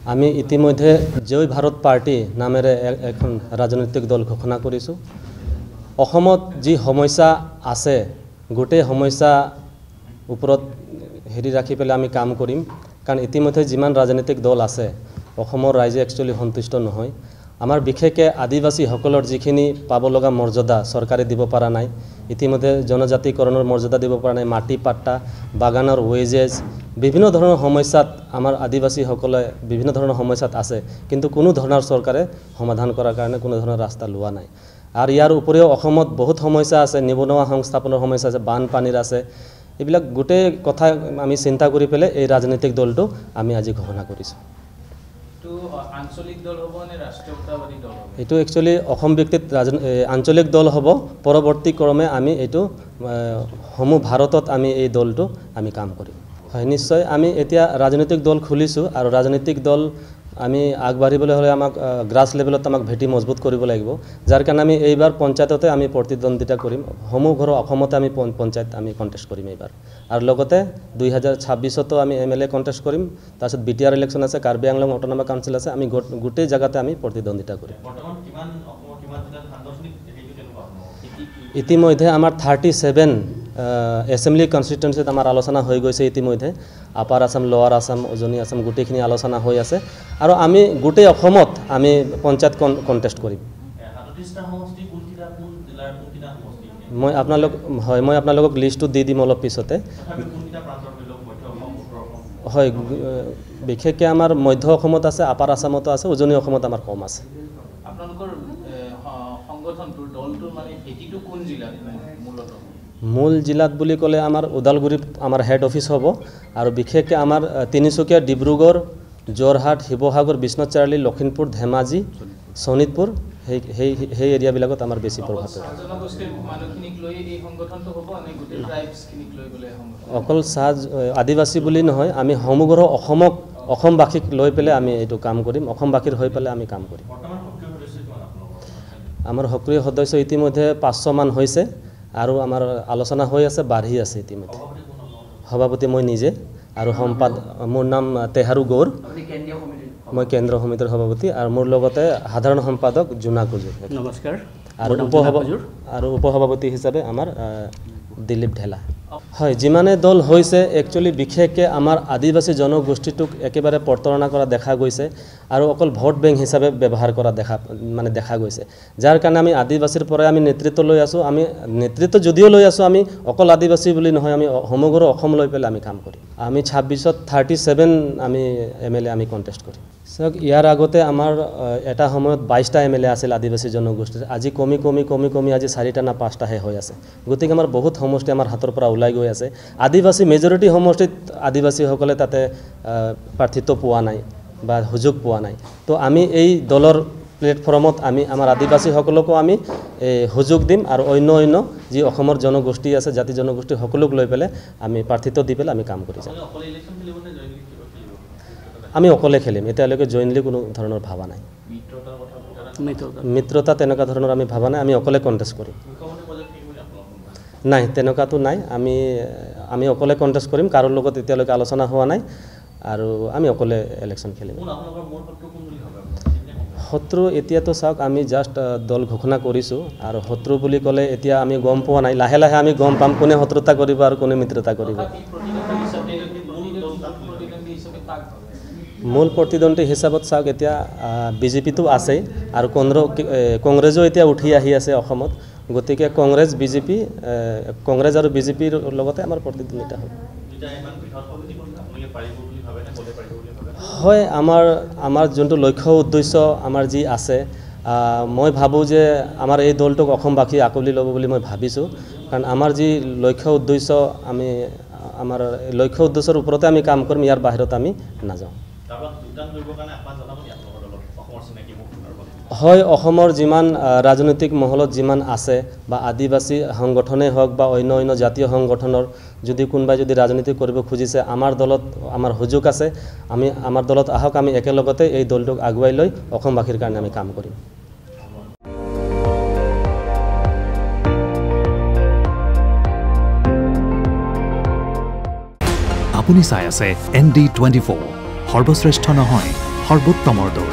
আমি ইতিমধ্যে জয় ভাৰত পাৰ্টি নামেৰে এখন ৰাজনৈতিক দল ঘোষণা কৰিছোঁ। অসমত যি সমস্যা আছে গোটেই সমস্যা ওপৰত ৰাখি পেলাই আমি কাম কৰিম। কাৰণ ইতিমধ্যে যিমান ৰাজনৈতিক দল আছে অসমৰ ৰাইজে একচুৱেলি সন্তুষ্ট নহয়। আমাৰ বিশেষকৈ আদিবাসীসকলৰ যিখিনি পাব লগা মৰ্যাদা চৰকাৰে দিব পৰা নাই। ইতিমধ্যে জনজাতিকৰণৰ মৰ্যাদা দিব পৰা নাই, মাটি পাট্টা, বাগানৰ ৱেজেছ, বিভিন্ন ধৰণৰ সমস্যাত আমাৰ আদিবাসীসকলে বিভিন্ন ধৰণৰ সমস্যাত আছে, কিন্তু কোনো ধৰণৰ চৰকাৰে সমাধান কৰাৰ কাৰণে কোনো ধৰণৰ ৰাস্তা লোৱা নাই। আৰু ইয়াৰ উপৰিও অসমত বহুত সমস্যা আছে, নিবনুৱা সংস্থাপনৰ সমস্যা আছে, বানপানীৰ আছে। এইবিলাক গোটেই কথা আমি চিন্তা কৰি পেলাই এই ৰাজনৈতিক দলটো আমি আজি ঘোষণা কৰিছোঁ। এইটো একচুৱেলি অসম ভিত্তিক আঞ্চলিক দল হ'ব। পৰৱৰ্তী ক্ৰমে আমি এইটো সমূহ ভাৰতত আমি এই দলটো আমি কাম কৰিম। হয়, নিশ্চয় আমি এতিয়া ৰাজনৈতিক দল খুলিছোঁ আৰু ৰাজনৈতিক দল আমি আগবাঢ়িবলৈ হ'লে আমাক গ্ৰাছ লেভেলত আমাক ভেটি মজবুত কৰিব লাগিব। যাৰ কাৰণে আমি এইবাৰ পঞ্চায়ততে আমি প্ৰতিদ্বন্দ্বিতা কৰিম। সমূহ ঘৰৰ অসমতে আমি পঞ্চায়ত আমি কণ্টেষ্ট কৰিম এইবাৰ। আৰু লগতে 2026তো আমি MLA কণ্টেষ্ট কৰিম। তাৰপিছত BTR ইলেকশ্যন আছে, কাৰ্বি আংলং অট'নমাছ কাউন্সিল আছে। আমি গোটেই জেগাতে আমি প্ৰতিদ্বন্দ্বিতা কৰিম। ইতিমধ্যে আমাৰ 37 এছেম্বলি কনষ্টিটুৱেঞ্চিত আমাৰ আলোচনা হৈ গৈছে। ইতিমধ্যে আপাৰ আছাম, লোৱাৰ আছাম, উজনি আছাম গোটেইখিনি আলোচনা হৈ আছে আৰু আমি গোটেই অসমত আমি পঞ্চায়ত কণ্টেষ্ট কৰিম। মই আপোনালোকক লিষ্টটো দি দিম অলপ পিছতে। হয়, বিশেষকৈ আমাৰ মধ্য অসমত আছে, আপাৰ আছামতো আছে, উজনি অসমত আমাৰ কম আছে। মূল জিলাত বুলি ক'লে আমাৰ ওদালগুৰিত আমাৰ হেড অফিচ হ'ব আৰু বিশেষকৈ আমাৰ তিনিচুকীয়া, ডিব্ৰুগড়, যোৰহাট, শিৱসাগৰ, বিশ্বনাথ চাৰিআলি, লখিমপুৰ, ধেমাজি, শোণিতপুৰ সেই এৰিয়াবিলাকত আমাৰ বেছি প্ৰভাৱ পৰে। অকল আদিবাসী বুলি নহয়, আমি সমগ্ৰ অসমবাসীক লৈ পেলাই আমি এইটো কাম কৰিম। অসমবাসীৰ হৈ পেলাই আমি কাম কৰিম। আমাৰ সক্ৰিয় সদস্য ইতিমধ্যে 500 মান হৈছে আৰু আমাৰ আলোচনা হৈ আছে, বাঢ়ি আছে ইতিমধ্যে। সভাপতি মই নিজে আৰু মোৰ নাম তেহাৰু গৌৰ। মই কেন্দ্ৰীয় সমিতিৰ সভাপতি আৰু মোৰ লগতে সাধাৰণ সম্পাদক জোনা কুজুৰ। নমস্কাৰ। আৰু উপসভাপতি হিচাপে আমাৰ দিলীপ ঢেলা। হয়, যিমানে দল হৈছে একচুৱেলি বিশেষকৈ আমাৰ আদিবাসী জনগোষ্ঠীটোক একেবাৰে প্ৰতাৰণা কৰা দেখা গৈছে আৰু অকল ভোট বেংক হিচাপে ব্যৱহাৰ কৰা দেখা গৈছে। যাৰ কাৰণে আমি আদিবাসীৰ পৰাই আমি নেতৃত্ব লৈ আছোঁ। আমি নেতৃত্ব যদিও লৈ আছোঁ, আমি অকল আদিবাসী বুলি নহয়, আমি সমগ্ৰ অসম লৈ পেলাই আমি কাম কৰিম। আমি 26ত 37 আমি MLA আমি কণ্টেষ্ট কৰিম। চাওক, ইয়াৰ আগতে আমাৰ এটা সময়ত 22টা MLA আছিল আদিবাসী জনগোষ্ঠীৰ। আজি কমি আজি 4টা না 5টাহে হৈ আছে। গতিকে আমাৰ বহুত সমষ্টি আমাৰ হাতৰ পৰা ওলাই গৈ আছে। আদিবাসী মেজৰিটি সমষ্টিত আদিবাসীসকলে তাতে প্ৰাৰ্থিত্ব পোৱা নাই বা সুযোগ পোৱা নাই। তো আমি এই দলৰ প্লেটফৰ্মত আমি আমাৰ আদিবাসীসকলকো আমি সুযোগ দিম আৰু অন্য যি অসমৰ জনগোষ্ঠী আছে, জাতি জনগোষ্ঠী সকলোক লৈ পেলাই আমি প্ৰাৰ্থিত্ব দি পেলাই আমি কাম কৰি যাম। আমি অকলে খেলিম। এতিয়ালৈকে জইনলি কোনো ধৰণৰ ভাবা নাই। মিত্ৰতা তেনেকুৱা ধৰণৰ আমি ভাবা নাই। আমি অকলে কণ্টেষ্ট কৰিম। নাই, তেনেকুৱাতো নাই। আমি অকলে কণ্টেষ্ট কৰিম। কাৰোৰ লগত এতিয়ালৈকে আলোচনা হোৱা নাই আৰু আমি অকলে ইলেকশ্যন খেলিম। শত্ৰু এতিয়াতো চাওক, আমি জাষ্ট দল ঘোষণা কৰিছোঁ আৰু শত্ৰু বুলি ক'লে এতিয়া আমি গম পোৱা নাই। লাহে লাহে আমি গম পাম কোনে শত্ৰুতা কৰিব আৰু কোনে মিত্ৰতা কৰিব। মূল প্ৰতিদ্বন্দ্বী হিচাপত চাওক, এতিয়া BJPটো আছেই আৰু কংগ্ৰেছো এতিয়া উঠি আহি আছে অসমত। গতিকে কংগ্ৰেছ আৰু BJPৰ লগতে আমাৰ প্ৰতিদ্বন্দ্বিতা হ'ব। হয়, আমাৰ যোনটো লক্ষ্য উদ্দেশ্য আমাৰ যি আছে, মই ভাবোঁ যে আমাৰ এই দলটোক অসমবাসী আঁকোৱালি ল'ব বুলি মই ভাবিছোঁ। কাৰণ আমাৰ যি লক্ষ্য উদ্দেশ্য, আমাৰ লক্ষ্য উদ্দেশ্যৰ ওপৰতে আমি কাম কৰিম। ইয়াৰ বাহিৰত আমি নাযাওঁ। হয়, অসমৰ যিমান ৰাজনৈতিক মহলত যিমান আছে বা আদিবাসী সংগঠনেই হওক বা অন্য জাতীয় সংগঠনৰ যদি কোনোবাই ৰাজনীতি কৰিব খুজিছে, আমাৰ দলত আমাৰ সুযোগ আছে। আমাৰ দলত আহক, আমি একেলগতে এই দলটোক আগুৱাই লৈ অসমবাসীৰ কাৰণে আমি কাম কৰিম। আপুনি চাই আছে ND24 সৰ্বশ্ৰেষ্ঠ নহয় সৰ্বোত্তমৰ দল।